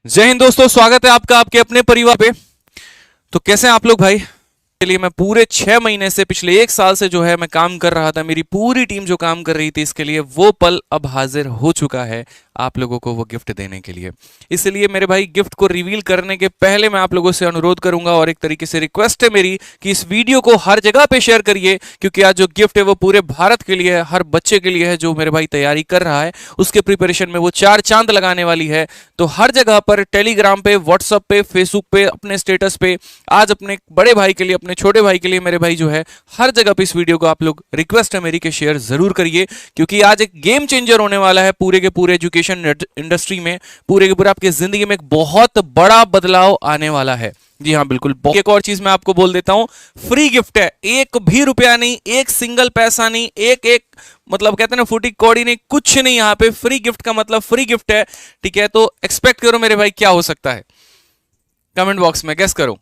जय हिंद दोस्तों, स्वागत है आपका आपके अपने परिवार पे। तो कैसे हैं आप लोग भाई? के लिए मैं पूरे 6 महीने से, पिछले 1 साल से जो है मैं काम कर रहा था, मेरी पूरी टीम जो काम कर रही थी इसके लिए, वो पल अब हाजिर हो चुका है आप लोगों को वो गिफ्ट देने के लिए। इसलिए मेरे भाई, गिफ्ट को रिवील करने के पहले मैं आप लोगों से अनुरोध करूंगा और एक तरीके से रिक्वेस्ट है मेरी कि इस वीडियो को हर जगह पे शेयर करिए, क्योंकि आज जो गिफ्ट है वो पूरे भारत के लिए है, हर बच्चे के लिए है जो मेरे भाई तैयारी कर रहा है, उसके प्रिपरेशन में वो 4 चांद लगाने वाली है। तो हर जगह पर, टेलीग्राम पे, व्हाट्सएप पे, फेसबुक पे, अपने स्टेटस पे, आज अपने बड़े भाई के लिए, अपने छोटे भाई के लिए मेरे भाई जो है, हर जगह पे इस वीडियो को आप लोग, रिक्वेस्ट है मेरी कि शेयर जरूर करिए, क्योंकि आज एक गेम चेंजर होने वाला है पूरे के पूरे एजुकेशन इंडस्ट्री में, पूरे के पूरे आपकी जिंदगी में एक बहुत बड़ा बदलाव आने वाला है। जी हाँ, बिल्कुल। एक और चीज मैं आपको बोल देता हूं, फ्री गिफ्ट है, एक भी रुपया नहीं, एक सिंगल पैसा नहीं, एक एक मतलब कहते हैं ना फूटी कौड़ी नहीं, कुछ नहीं। यहाँ पे फ्री गिफ्ट का मतलब फ्री गिफ्ट है, ठीक है? तो एक्सपेक्ट करो मेरे भाई, क्या हो सकता है? कमेंट बॉक्स में गेस करो।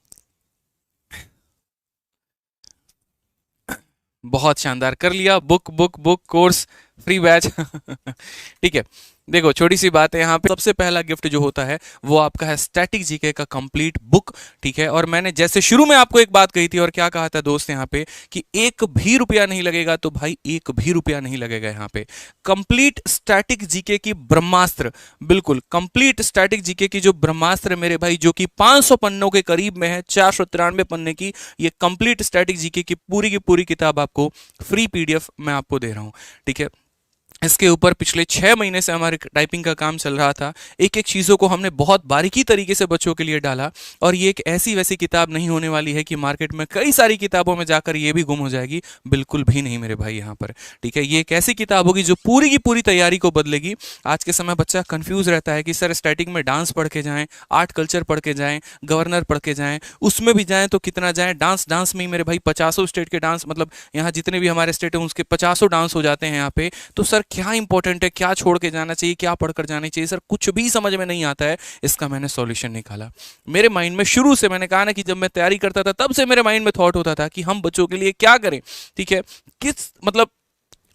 बहुत शानदार कर लिया। Book book book course, free batch ठीक है। देखो, छोटी सी बात है यहाँ पे। सबसे पहला गिफ्ट जो होता है वो आपका है स्टैटिक जीके का कंप्लीट बुक, ठीक है? और मैंने जैसे शुरू में आपको एक बात कही थी, और क्या कहा था दोस्त यहाँ पे, कि एक भी रुपया नहीं लगेगा। तो भाई, एक भी रुपया नहीं लगेगा यहाँ पे। कंप्लीट स्टैटिक जीके की ब्रह्मास्त्र, बिल्कुल कंप्लीट स्टैटिक जीके की जो ब्रह्मास्त्र मेरे भाई, जो कि 500 पन्नों के करीब में है, 493 पन्ने की ये कंप्लीट स्टैटिक जीके की पूरी किताब आपको फ्री पीडीएफ मैं आपको दे रहा हूं, ठीक है? इसके ऊपर पिछले 6 महीने से हमारे टाइपिंग का काम चल रहा था। एक एक चीज़ों को हमने बहुत बारीकी तरीके से बच्चों के लिए डाला, और ये एक ऐसी वैसी किताब नहीं होने वाली है कि मार्केट में कई सारी किताबों में जाकर ये भी गुम हो जाएगी। बिल्कुल भी नहीं मेरे भाई यहाँ पर, ठीक है? ये एक ऐसी किताब होगी जो पूरी की पूरी तैयारी को बदलेगी। आज के समय बच्चा कंफ्यूज रहता है कि सर स्टैटिक में डांस पढ़ के जाएं, आर्ट कल्चर पढ़ के जाएं, गवर्नर पढ़ के जाएं, उसमें भी जाएं तो कितना जाएं? डांस में ही मेरे भाई 50 स्टेट के डांस, मतलब यहाँ जितने भी हमारे स्टेट हैं उसके 50 डांस हो जाते हैं यहाँ पे। तो सर क्या इंपॉर्टेंट है, क्या छोड़ के जाना चाहिए, क्या पढ़कर जाना चाहिए? सर कुछ भी समझ में नहीं आता है। इसका मैंने सॉल्यूशन निकाला। मेरे माइंड में शुरू से, मैंने कहा ना कि जब मैं तैयारी करता था तब से मेरे माइंड में थॉट होता था कि हम बच्चों के लिए क्या करें, ठीक है? किस मतलब,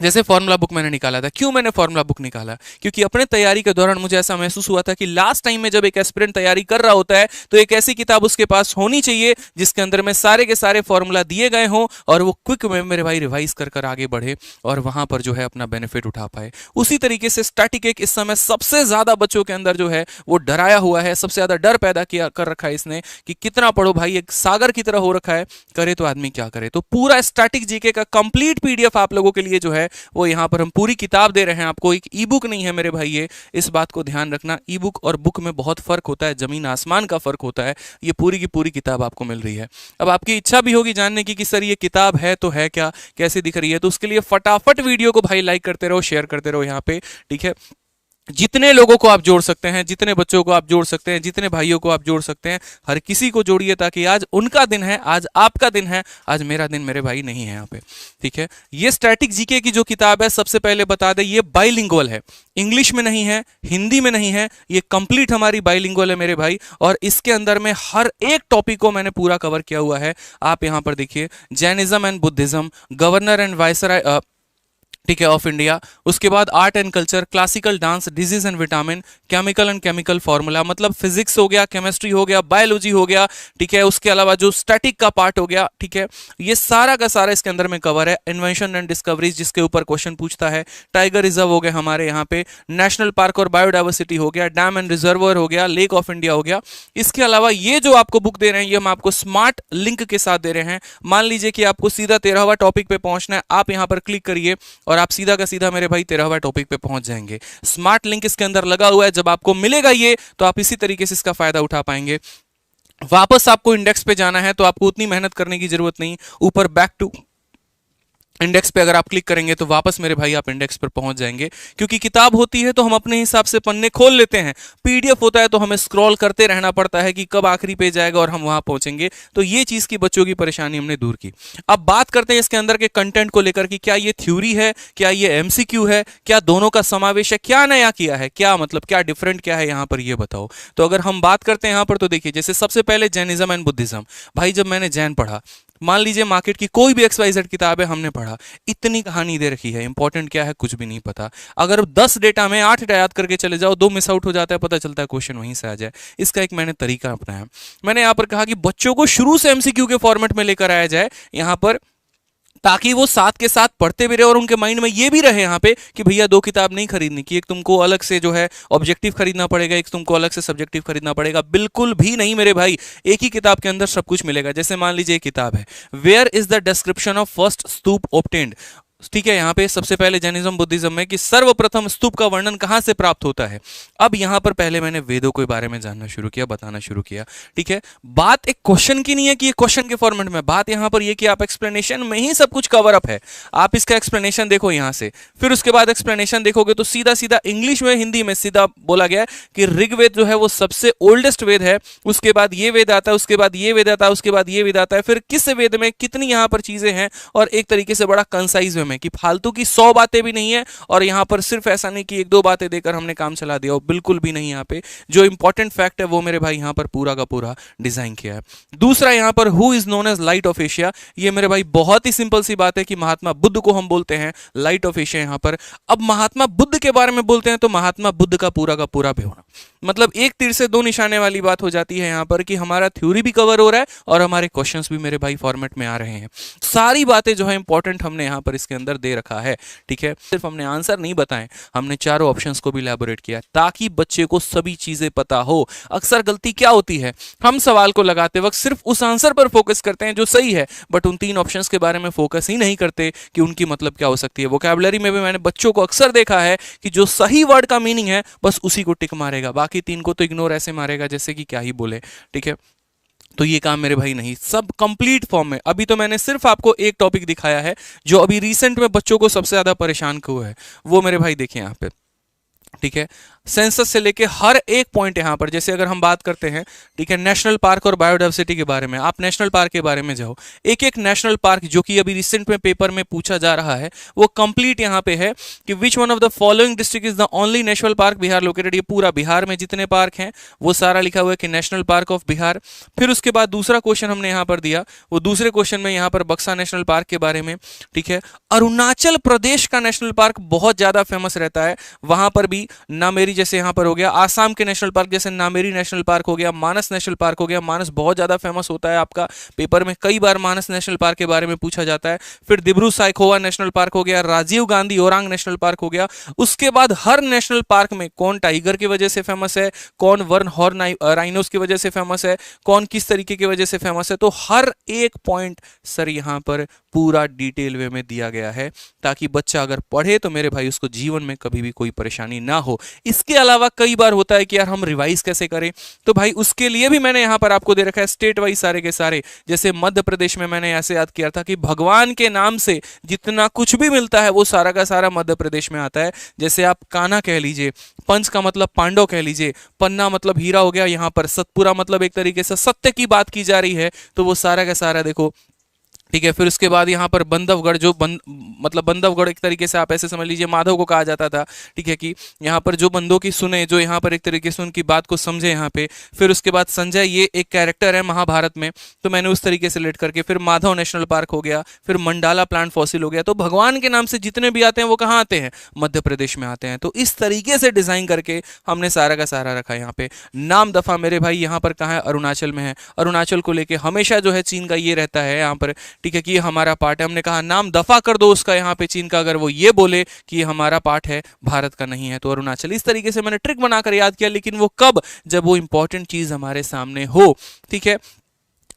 जैसे फॉर्मूला बुक मैंने निकाला था। क्यों मैंने फॉर्मूला बुक निकाला? क्योंकि अपने तैयारी के दौरान मुझे ऐसा महसूस हुआ था कि लास्ट टाइम में जब एक एस्पिरेंट तैयारी कर रहा होता है तो एक ऐसी किताब उसके पास होनी चाहिए जिसके अंदर में सारे के सारे फॉर्मूला दिए गए हों, और वो क्विक में मेरे भाई रिवाइज कर कर आगे बढ़े और वहां पर जो है अपना बेनिफिट उठा पाए। उसी तरीके से स्टैटिक एक इस समय सबसे ज्यादा बच्चों के अंदर जो है वो डराया हुआ है, सबसे ज्यादा डर पैदा किया कर रखा है इसने कि कितना पढ़ो भाई, एक सागर की तरह हो रखा है, करे तो आदमी क्या करे। तो पूरा स्टैटिक जीके का कंप्लीट पीडीएफ आप लोगों के लिए जो है वो यहाँ पर हम पूरी किताब दे रहे हैं आपको। एक ई बुक नहीं है मेरे भाई, ये इस बात को ध्यान रखना। ई बुक और बुक में बहुत फर्क होता है, जमीन आसमान का फर्क होता है। ये पूरी की पूरी किताब आपको मिल रही है। अब आपकी इच्छा भी होगी जानने की कि सर ये किताब है तो है क्या, कैसे दिख रही है? तो उसके लिए फटाफट वीडियो को भाई लाइक करते रहो, शेयर करते रहो यहाँ पे, ठीक है? जितने लोगों को आप जोड़ सकते हैं, जितने बच्चों को आप जोड़ सकते हैं, जितने भाइयों को आप जोड़ सकते हैं, हर किसी को जोड़िए, ताकि आज उनका दिन है, आज आपका दिन है, आज मेरा दिन मेरे भाई नहीं है यहाँ पे, ठीक है? ये स्टैटिक जीके की जो किताब है, सबसे पहले बता दें, ये बाइलिंगुअल है, इंग्लिश में नहीं है, हिंदी में नहीं है, ये कंप्लीट हमारी बाइलिंगुअल है मेरे भाई। और इसके अंदर में हर एक टॉपिक को मैंने पूरा कवर किया हुआ है। आप यहाँ पर देखिए, Jainism and Buddhism, governor and viceroy, ठीक है, ऑफ इंडिया। उसके बाद art and culture, classical dance, disease and vitamin, chemical and chemical formula, मतलब फिजिक्स हो गया, केमिस्ट्री हो गया, बायोलॉजी हो गया, ठीक है? उसके अलावा जो स्टैटिक का पार्ट हो गया, ठीक है? ये सारा का सारा इसके अंदर में कवर है। इन्वेंशन एंड डिस्कवरीज, जिसके ऊपर क्वेश्चन पूछता है। टाइगर रिजर्व हो गया हमारे यहाँ पे, नेशनल पार्क और बायोडाइवर्सिटी हो गया, डैम एंड रिजर्वर हो गया, लेक ऑफ इंडिया हो गया। इसके अलावा ये जो आपको बुक दे रहे हैं, ये हम आपको स्मार्ट लिंक के साथ दे रहे हैं। मान लीजिए कि आपको सीधा 13वां टॉपिक पे पहुंचना है, आप यहाँ पर क्लिक करिए और आप सीधा का सीधा मेरे भाई 13वां टॉपिक पे पहुंच जाएंगे। स्मार्ट लिंक इसके अंदर लगा हुआ है। जब आपको मिलेगा ये, तो आप इसी तरीके से इसका फायदा उठा पाएंगे। वापस आपको इंडेक्स पे जाना है तो आपको उतनी मेहनत करने की जरूरत नहीं। ऊपर बैक टू इंडेक्स पे अगर आप क्लिक करेंगे तो वापस मेरे भाई आप इंडेक्स पर पहुंच जाएंगे। क्योंकि किताब होती है तो हम अपने हिसाब से पन्ने खोल लेते हैं, पीडीएफ होता है तो हमें स्क्रॉल करते रहना पड़ता है कि कब आखिरी पेज आएगा और हम वहां पहुंचेंगे। तो ये चीज की बच्चों की परेशानी हमने दूर की। अब बात करते हैं इसके अंदर के कंटेंट को लेकर कि क्या ये थ्योरी है, क्या ये एमसीक्यू है, क्या दोनों का समावेश है, क्या नया किया है, क्या मतलब क्या डिफरेंट क्या है यहाँ पर, ये बताओ। तो अगर हम बात करते हैं यहाँ पर, तो देखिए, जैसे सबसे पहले जैनिज्म एंड बुद्धिज्म। भाई जब मैंने जैन पढ़ा मान लीजिए मार्केट की कोई भी XYZ किताब है, हमने पढ़ा, इतनी कहानी दे रखी है, इंपॉर्टेंट क्या है कुछ भी नहीं पता। अगर 10 डेटा में 8 डेटा याद करके चले जाओ, 2 मिस आउट हो जाता है, पता चलता है क्वेश्चन वहीं से आ जाए। इसका एक मैंने तरीका अपनाया। मैंने यहाँ पर कहा कि बच्चों को शुरू से MCQ के फॉर्मेट में लेकर आया जाए यहाँ पर, ताकि वो साथ के साथ पढ़ते भी रहे और उनके माइंड में ये भी रहे यहाँ पे कि भैया 2 किताब नहीं खरीदनी कि एक तुमको अलग से जो है ऑब्जेक्टिव खरीदना पड़ेगा, एक तुमको अलग से सब्जेक्टिव खरीदना पड़ेगा। बिल्कुल भी नहीं मेरे भाई, एक ही किताब के अंदर सब कुछ मिलेगा। जैसे मान लीजिए एक किताब है, where is the description of first stupa obtained. ठीक है, यहाँ पे सबसे पहले जैनिज्म बुद्धिज्म में कि सर्वप्रथम स्तूप का वर्णन कहां से प्राप्त होता है। अब यहां पर पहले मैंने वेदों के बारे में जानना शुरू किया, बताना शुरू किया। ठीक है, बात एक क्वेश्चन की नहीं है कि ये क्वेश्चन के फॉर्मेट में, बात यहां पर ये कि आप एक्सप्लेनेशन में ही सब कुछ कवर अप है। आप इसका एक्सप्लेनेशन देखो यहां से, फिर उसके बाद एक्सप्लेनेशन देखोगे तो सीधा सीधा इंग्लिश में हिंदी में सीधा बोला गया है कि ऋग्वेद जो है वो सबसे ओल्डेस्ट वेद है, उसके बाद ये वेद आता है, उसके बाद ये वेद आता है, उसके बाद ये वेद आता है, फिर किस वेद में कितनी यहां पर चीजें हैं, और एक तरीके से बड़ा कंसाइज में कि फालतू की 100 बातें भी नहीं है। और यहां पर सिर्फ ऐसा नहीं कि 1-2 बातें देकर हमने काम चला दिया, बिल्कुल भी नहीं। यहां पे जो इंपॉर्टेंट फैक्ट है वो मेरे भाई यहां पर पूरा का पूरा डिजाइन किया है। दूसरा यहां पर who is known as light of Asia, ये मेरे भाई बहुत ही सिंपल सी बात है कि महात्मा बुद्ध को हम बोलते हैं लाइट ऑफ एशिया यहां पर। अब महात्मा बुद्ध के बारे में बोलते हैं तो महात्मा बुद्ध का पूरा होना, मतलब एक तीर से 2 निशाने वाली बात हो जाती है यहां पर कि हमारा थ्योरी भी कवर हो रहा है और हमारे क्वेश्चंस भी मेरे भाई फॉर्मेट में आ रहे हैं। सारी बातें जो है इंपॉर्टेंट हमने यहां पर इसके अंदर दे रखा है। ठीक है, सिर्फ हमने आंसर नहीं बताए, हमने चारों ऑप्शंस को भी इलैबोरेट किया ताकि बच्चे को सभी चीजें पता हो। अक्सर गलती क्या होती है, हम सवाल को लगाते वक्त सिर्फ उस आंसर पर फोकस करते हैं जो सही है, बट उन 3 ऑप्शंस के बारे में फोकस ही नहीं करते कि उनकी मतलब क्या हो सकती है। वोकैबुलरी में भी मैंने बच्चों को अक्सर देखा है कि जो सही वर्ड का मीनिंग है बस उसी को टिक मारेगा, बाकी 3 को तो इग्नोर ऐसे मारेगा जैसे कि क्या ही बोले। ठीक है, तो ये काम मेरे भाई नहीं, सब कंप्लीट फॉर्म में। अभी तो मैंने सिर्फ आपको एक टॉपिक दिखाया है जो अभी रिसेंट में बच्चों को सबसे ज्यादा परेशान हुआ है, वो मेरे भाई देखिए यहाँ पे। ठीक है, सेंसस से लेके हर एक पॉइंट यहां पर, जैसे अगर हम बात करते हैं, ठीक है, नेशनल पार्क और बायोडाइवर्सिटी के बारे में, आप नेशनल पार्क के बारे में जाओ, एक एक नेशनल पार्क जो कि अभी रिसेंट में पेपर में पूछा जा रहा है वो कंप्लीट यहां पे है कि which one of the following district is the only national park Bihar located. ये पूरा बिहार में जितने पार्क हैं वो सारा लिखा हुआ है कि नेशनल पार्क ऑफ बिहार। फिर उसके बाद दूसरा क्वेश्चन हमने यहां पर दिया, वो दूसरे क्वेश्चन में यहां पर बक्सा नेशनल पार्क के बारे में। ठीक है, अरुणाचल प्रदेश का नेशनल पार्क बहुत ज्यादा फेमस रहता है, वहां पर भी नामेरी जैसे यहां पर हो गया, आसाम के नेशनल पार्क जैसे नामेरी नेशनल पार्क हो गया, मानस नेशनल पार्क हो गया। मानस बहुत ज्यादा फेमस होता है, आपका पेपर में कई बार मानस नेशनल पार्क के बारे में पूछा जाता है। फिर दिब्रू साइखोवा नेशनल पार्क हो गया, राजीव गांधी ओरांग नेशनल पार्क हो गया। उसके बाद हर नेशनल पार्क में कौन टाइगर की वजह से फेमस है, कौन वन हॉर्न राइनोस की वजह से फेमस है, कौन किस तरीके की वजह से फेमस है, तो हर एक पॉइंट सर यहां पर पूरा डिटेल वे में दिया गया है ताकि बच्चा अगर पढ़े तो मेरे भाई उसको जीवन में कभी भी कोई परेशानी ना हो। इसके अलावा कई बार होता है कि यार हम रिवाइज कैसे करें, तो भाई उसके लिए भी मैंने यहां पर आपको दे रखा है स्टेट वाइज सारे के सारे। जैसे मध्य प्रदेश में मैंने ऐसे याद किया था कि भगवान के नाम से जितना कुछ भी मिलता है वो सारा का सारा मध्य प्रदेश में आता है। जैसे आप कान्हा कह लीजिए, पंच का मतलब पांडव कह लीजिए, पन्ना मतलब हीरा हो गया, यहां पर सतपुरा मतलब एक तरीके से सत्य की बात की जा रही है, तो वो सारा का सारा देखो। ठीक है, फिर उसके बाद यहाँ पर बंधवगढ़ जो मतलब बंधवगढ़ एक तरीके से आप ऐसे समझ लीजिए माधव को कहा जाता था। ठीक है, कि यहाँ पर जो बंदों की सुने, जो यहाँ पर एक तरीके से उनकी बात को समझे यहाँ पे। फिर उसके बाद संजय ये एक कैरेक्टर है महाभारत में, तो मैंने उस तरीके से लेट करके फिर माधव नेशनल पार्क हो गया, फिर मंडाला प्लांट फॉसिल हो गया। तो भगवान के नाम से जितने भी आते हैं वो कहाँ आते हैं, मध्य प्रदेश में आते हैं। तो इस तरीके से डिजाइन करके हमने सारा का सारा रखा है यहाँ पे। नाम दफा मेरे भाई यहाँ पर कहाँ है, अरुणाचल में है। अरुणाचल को लेके हमेशा जो है चीन का ये रहता है यहाँ पर, ठीक है, कि ये हमारा पार्ट है। हमने कहा नाम दफा कर दो उसका यहाँ पे चीन का, अगर वो ये बोले कि ये हमारा पार्ट है, भारत का नहीं है, तो अरुणाचल। इस तरीके से मैंने ट्रिक बनाकर याद किया, लेकिन वो कब, जब वो इंपॉर्टेंट चीज हमारे सामने हो। ठीक है,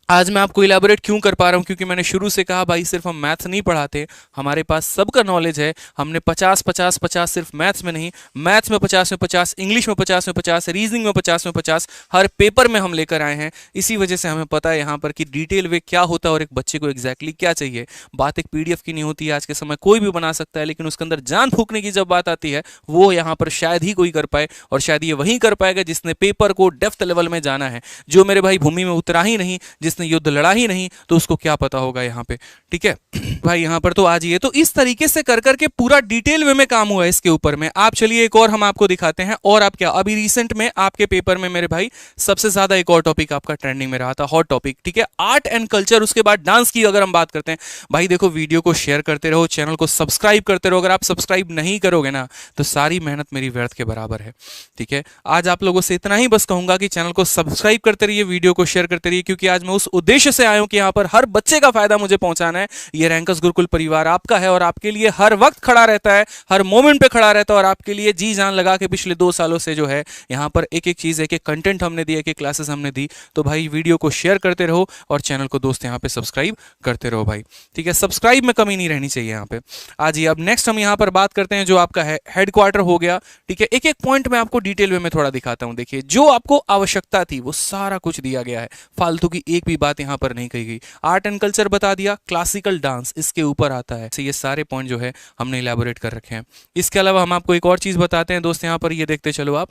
आज मैं आपको इलैबोरेट क्यों कर पा रहा हूं, क्योंकि मैंने शुरू से कहा भाई सिर्फ हम मैथ्स नहीं पढ़ाते, हमारे पास सबका नॉलेज है। हमने 50-50-50 सिर्फ मैथ्स में नहीं, मैथ्स में 50 में 50, इंग्लिश में 50 में 50, रीजनिंग में 50 में 50, हर पेपर में हम लेकर आए हैं। इसी वजह से हमें पता है यहाँ पर कि डिटेल वे क्या होता है और एक बच्चे को एग्जैक्टली क्या चाहिए। बात एक PDF की नहीं होती है, आज के समय कोई भी बना सकता है, लेकिन उसके अंदर जान फूकने की जब बात आती है वो यहाँ पर शायद ही कोई कर पाए, और शायद ये वही कर पाएगा जिसने पेपर को डेप्थ लेवल में जाना है, जो मेरे भाई भूमि में उतरा ही नहीं, जिसने जिसने युद्ध लड़ा ही नहीं तो उसको क्या पता होगा यहाँ पे, ठीक है भाई। यहाँ पर तो आज ये तो इस तरीके से कर करके पूरा डिटेल वे में काम हुआ है इसके ऊपर में। आप चलिए एक और हम आपको दिखाते हैं। और आप क्या, अभी रिसेंट में आपके पेपर में मेरे भाई सबसे ज्यादा एक और टॉपिक आपका ट्रेंडिंग में रहा था, हॉट टॉपिक, ठीक है, आर्ट एंड कल्चर। उसके बाद डांस की अगर हम बात करते हैं भाई, देखो वीडियो को शेयर करते रहो, चैनल को सब्सक्राइब करते रहो। अगर आप सब्सक्राइब नहीं करोगे ना तो सारी मेहनत मेरी व्यर्थ के बराबर है, ठीक है। आज आप लोगों से इतना ही बस कहूंगा कि चैनल को सब्सक्राइब करते रहिए, वीडियो को शेयर करते रहिए, क्योंकि आज मैं उस उद्देश्य से आया हूं कि यहां पर हर बच्चे का फायदा मुझे पहुंचाना है। ये रैंकर्स गुरुकुल परिवार आपका है और आपके लिए हर वक्त खड़ा रहता है, हर मोमेंट पे खड़ा रहता है और आपके लिए जी जान लगा के पिछले 2 सालों से जो है यहां पर एक एक चीज, एक एक कंटेंट हमने दी, एक एक क्लासेस हमने दी। तो भाई वीडियो को शेयर करते रहो और चैनल को दोस्त यहां पे सब्सक्राइब करते रहो भाई, ठीक है। सब्सक्राइब में कमी नहीं रहनी चाहिए यहां पे। आज ही अब नेक्स्ट हम यहां पर बात करते हैं जो आपका है हेडक्वार्टर हो गया, ठीक है। एक एक पॉइंट में आपको डिटेल में थोड़ा दिखाता हूं। देखिए जो आपको आवश्यकता थी वो सारा कुछ दिया गया है, फालतू की एक भी बात यहां पर नहीं कही गई। आर्ट एंड कल्चर बता दिया, क्लासिकल डांस इसके ऊपर आता है, ये सारे पॉइंट जो है हमने इलैबोरेट कर रखे हैं। इसके अलावा हम आपको एक और चीज बताते हैं दोस्त, यहां पर ये देखते चलो आप,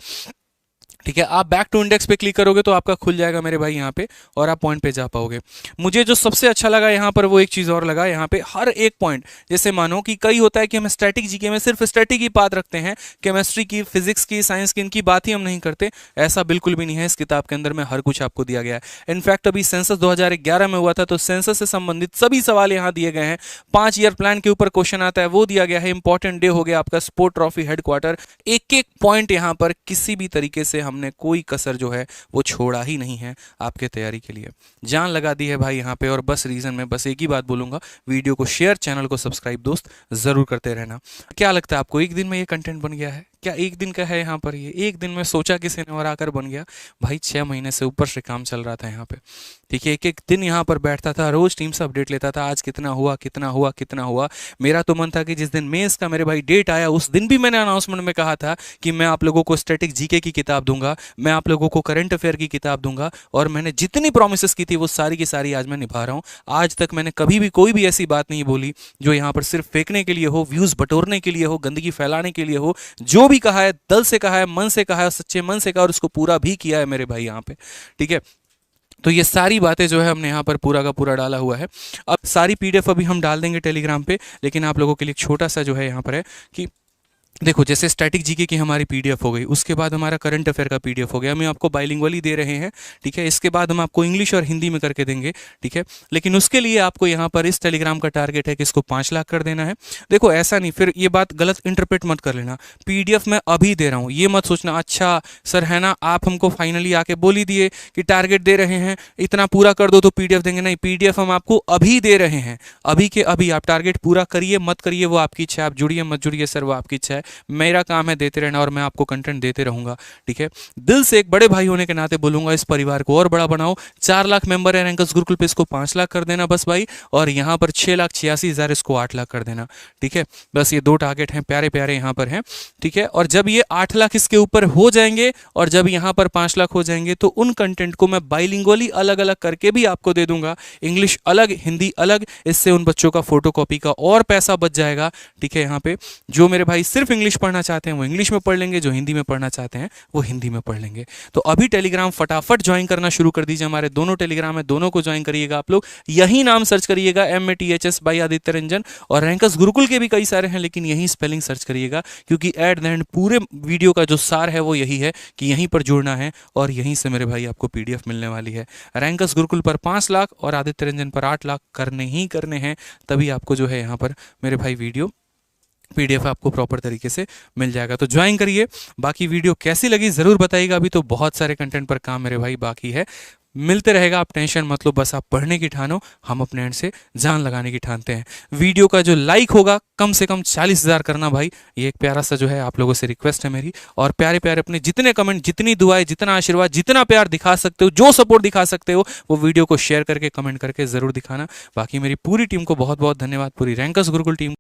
ठीक है। आप बैक टू इंडेक्स पे क्लिक करोगे तो आपका खुल जाएगा मेरे भाई यहाँ पे और आप पॉइंट पे जा पाओगे। मुझे जो सबसे अच्छा लगा यहाँ पर वो एक चीज और लगा, यहाँ पे हर एक पॉइंट, जैसे मानो कि कई होता है कि हम स्टैटिक जीके में सिर्फ स्टैटिक की बात रखते हैं, केमिस्ट्री की, फिजिक्स की, साइंस की, इनकी बात ही हम नहीं करते। ऐसा बिल्कुल भी नहीं है, इस किताब के अंदर में हर कुछ आपको दिया गया है। इनफैक्ट अभी सेंसस 2011 में हुआ था तो सेंसस से संबंधित सभी सवाल यहाँ दिए गए हैं। 5 ईयर प्लान के ऊपर क्वेश्चन आता है वो दिया गया है। इंपॉर्टेंट डे हो गया आपका, स्पोर्ट ट्रॉफी, हेडक्वार्टर, एक एक पॉइंट यहाँ पर किसी भी तरीके से हमने कोई कसर जो है वो छोड़ा ही नहीं है आपके तैयारी के लिए। जान लगा दी है भाई यहाँ पे। और बस रीजन में बस एक ही बात बोलूंगा, वीडियो को शेयर, चैनल को सब्सक्राइब दोस्त जरूर करते रहना। क्या लगता है आपको, एक दिन में ये कंटेंट बन गया है क्या? एक दिन का है यहाँ पर, ये एक दिन में सोचा किसी ने और आकर बन गया भाई। 6 महीने से ऊपर से काम चल रहा था यहाँ पे, ठीक है। एक एक दिन यहाँ पर बैठता था, रोज टीम से अपडेट लेता था, आज कितना हुआ कितना हुआ कितना हुआ। मेरा तो मन था कि जिस दिन मेंस का मेरे भाई डेट आया उस दिन भी मैंने अनाउंसमेंट में कहा था कि मैं आप लोगों को स्टैटिक जीके की किताब दूंगा, मैं आप लोगों को करंट अफेयर की किताब दूंगा। और मैंने जितनी प्रोमिस की थी वो सारी की सारी आज मैं निभा रहा हूँ। आज तक मैंने कभी भी कोई भी ऐसी बात नहीं बोली जो यहाँ पर सिर्फ फेंकने के लिए हो, व्यूज बटोरने के लिए हो, गंदगी फैलाने के लिए हो। जो भी कहा है दिल से कहा है, मन से कहा है, सच्चे मन से कहा और उसको पूरा भी किया है मेरे भाई यहाँ पे, ठीक है। तो ये सारी बातें जो है हमने यहाँ पर पूरा का पूरा डाला हुआ है। अब सारी पीडीएफ अभी हम डाल देंगे टेलीग्राम पे, लेकिन आप लोगों के लिए छोटा सा जो है यहाँ पर है कि देखो जैसे स्टैटिक जीके की हमारी पीडीएफ हो गई, उसके बाद हमारा करंट अफेयर का पीडीएफ हो गया, हम आपको बाइलिंगुअली दे रहे हैं, ठीक है। इसके बाद हम आपको इंग्लिश और हिंदी में करके देंगे, ठीक है। लेकिन उसके लिए आपको यहाँ पर इस टेलीग्राम का टारगेट है कि इसको 5 लाख कर देना है। देखो ऐसा नहीं, फिर ये बात गलत इंटरप्रेट मत कर लेना। पीडीएफ मैं अभी दे रहा हूँ, ये मत सोचना अच्छा सर है ना आप हमको फाइनली आके बोल ही दिए कि टारगेट दे रहे हैं, इतना पूरा कर दो तो पीडीएफ देंगे। नहीं, पीडीएफ हम आपको अभी दे रहे हैं, अभी के अभी। आप टारगेट पूरा करिए मत करिए वो आपकी इच्छा है, आप जुड़िए मत जुड़िए सर वो आपकी इच्छा है। मेरा काम है देते रहना और मैं आपको कंटेंट देते रहूंगा, ठीक है। दिल से एक बड़े भाई होने के नाते बोलूंगा इस परिवार को और बड़ा बनाओ। 4 लाख मेंबर है रैंकर्स गुरुकुल पे, इसको 5 लाख कर देना बस भाई। और यहाँ पर 6,86,000, इसको 8 लाख कर देना, ठीक है। बस ये 2 टारगेट हैं, प्यारे प्यारे यहाँ पर हैं, ठीक है। और जब ये 8 लाख इसके ऊपर हो जाएंगे और जब यहाँ पर 5 लाख हो जाएंगे तो उन कंटेंट को मैं बाइलिंगुअली अलग अलग करके भी आपको दे दूंगा, इंग्लिश अलग हिंदी अलग। इससे उन बच्चों का फोटोकॉपी का और पैसा बच जाएगा, ठीक है। यहाँ पे जो मेरे भाई सिर्फ इंग्लिश पढ़ना चाहते हैं वो इंग्लिश में पढ़ लेंगे, जो हिंदी में पढ़ना चाहते हैं वो हिंदी में पढ़ लेंगे। तो अभी टेलीग्राम फटाफट ज्वाइन करना शुरू कर दीजिए, हमारे दोनों टेलीग्राम है, दोनों को ज्वाइन करिएगा आप लोग। यही नाम सर्च करिएगा MATHS बाई आदित्य रंजन। और रैंकर्स गुरुकुल के भी कई सारे हैं लेकिन यही स्पेलिंग सर्च करिएगा, क्योंकि एट द एंड पूरे वीडियो का जो सार है वो यही है कि यहीं पर जुड़ना है और यहीं से मेरे भाई आपको पीडीएफ मिलने वाली है। रैंकर्स गुरुकुल पर 5 लाख और आदित्य रंजन पर 8 लाख करने ही करने हैं, तभी आपको जो है यहाँ पर मेरे भाई वीडियो पीडीएफ आपको प्रॉपर तरीके से मिल जाएगा। तो ज्वाइन करिए। बाकी वीडियो कैसी लगी ज़रूर बताइएगा, अभी तो बहुत सारे कंटेंट पर काम मेरे भाई बाकी है, मिलते रहेगा। आप टेंशन मत लो, बस आप पढ़ने की ठानो, हम अपने एंड से जान लगाने की ठानते हैं। वीडियो का जो लाइक होगा कम से कम 40,000 करना भाई, ये एक प्यारा सा जो है आप लोगों से रिक्वेस्ट है मेरी। और प्यारे प्यारे अपने जितने कमेंट, जितनी दुआएं, जितना आशीर्वाद, जितना प्यार दिखा सकते हो, जो सपोर्ट दिखा सकते हो, वो वीडियो को शेयर करके कमेंट करके ज़रूर दिखाना। बाकी मेरी पूरी टीम को बहुत बहुत धन्यवाद, पूरी रैंकर्स गुरुकुल टीम।